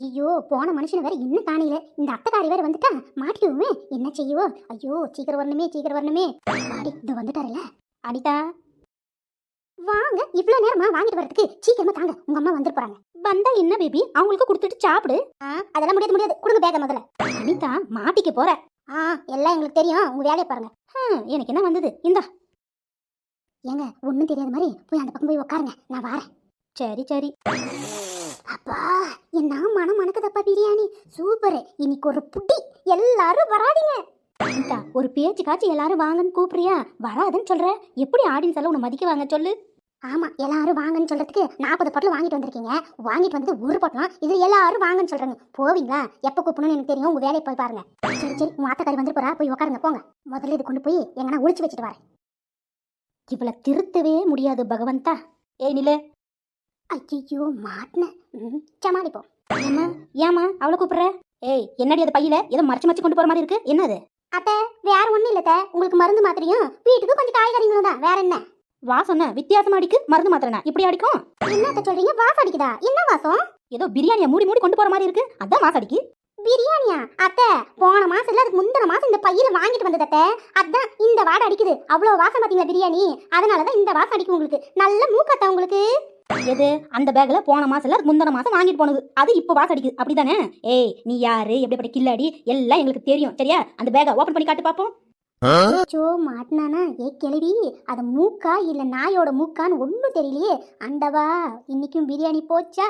ஐயோ போன மனுஷன் வேற இன்னும் காணையில. இந்த அத்தைக்காரி வேற வந்துட்டா மாட்டிக்குவோமே. என்ன செய்யுவோ? ஐயோ சீக்கிரம் வரணுமே சீக்கிரம் வரணுமே. அடி இது வந்துட்டாருல. அடிதா வாங்க, இவ்வளவு நேரமா வாங்கிட்டு வரதுக்கு சீக்கிரமா தாங்க, உங்க அம்மா வந்துட்டு போறாங்க. வந்தா என்ன பேபி, அவங்களுக்கு கொடுத்துட்டு சாப்பிடு. அதெல்லாம் முடியாது முடியாது, கொடுங்க பேக முதல்ல. அனிதா மாட்டிக்க போற. எல்லாம் எங்களுக்கு தெரியும், உங்க வேலையை பாருங்க. எனக்கு என்ன வந்தது இந்தா. ஏங்க ஒன்னும் தெரியாத மாதிரி போய் அந்த பக்கம் போய் உட்காருங்க, நான் வரேன். சரி சரி. அப்பா என்ன மனம் மணக்குதப்பா பிரியாணி, சூப்பர். இன்னைக்கு ஒரு புட்டி, எல்லாரும் வராதீங்க. அனிதா ஒரு பேச்சு காட்சி எல்லாரும் வாங்கன்னு கூப்பிடுறியா, வராதுன்னு சொல்ற. எப்படி ஆடியன்ஸ் எல்லாம் உன்னை மதிக்க வாங்க சொல்லு. ஆமா எல்லாரும் வாங்கன்னு சொல்றதுக்கு 40 பொட்டலம் வாங்கிட்டு வந்திருக்கீங்க. வாங்கிட்டு வந்தது ஒரு பொட்டலம், இது எல்லாரும் வாங்கன்னு சொல்றாங்க. போவீங்களா? எப்ப கூப்பிடணும்னு எனக்கு தெரியும், உங்க வேலையை போய் பாருங்க. சரி சரி, உங்க ஆத்தக்காரி வந்துட்டு போறா, போய் உட்காருங்க போங்க. முதல்ல இது கொண்டு போய் எங்கன்னா ஒளிச்சு வச்சுட்டு வரேன். இவளை திருத்தவே முடியாது பகவந்தா. ஏய் நில. ஐயோ மாட்டின. சமாளிப்போம். ஏமா ஏமா அவளை கூப்பிடுற? ஏய் என்னடி அது பையில ஏதோ மறைச்சு மறைச்சு கொண்டு போற மாதிரி இருக்கு, என்னது? அத்தை வேற ஒண்ணும் இல்ல, உங்களுக்கு மருந்து மாத்திரையும் வீட்டுக்கு கொஞ்சம் காய்கறிகளும் தான், வேற என்ன? வாசம் வித்தியாசமா அடிக்கு, மருந்து மாத்திரனா இப்படி அடிக்கும்? என்னத்த சொல்றீங்க? வாசம் அடிக்குதா? என்ன வாசம்? ஏதோ பிரியாணியா மூடி மூடி கொண்டு போற மாதிரி இருக்கு, அதான் வாசம் அடிக்கு. பிரியாணியா? அத்தை போன மாசம் இல்ல அதுக்கு முந்தின மாசம் இந்த பையில வாங்கிட்டு வந்தது அத்தை, அதான் இந்த வாடை அடிக்குது. அவ்வளவு வாசம் பாத்தீங்களா பிரியாணி, அதனாலதான் இந்த வாசம் அடிக்கும் உங்களுக்கு. நல்ல மூக்கத்த உங்களுக்கு. எது அந்த பேக்ல போன மாசம் இல்ல முந்தின மாசம் வாங்கிட்டு போனது, அது இப்ப வாசம் அடிக்குது அப்படிதானே? ஏய் நீ யாரு, எப்படிப்பட்ட கில்லாடி எல்லாம் எங்களுக்கு தெரியும் சரியா? அந்த பேக்கை ஓபன் பண்ணி காட்டு பாப்போம். மாட்டினானா? ஏ கிளவி, அது மூக்கா இல்ல நாயோட மூக்கான்னு ஒண்ணும் தெரியலையே. அண்டவா இன்னைக்கும் பிரியாணி போச்சா?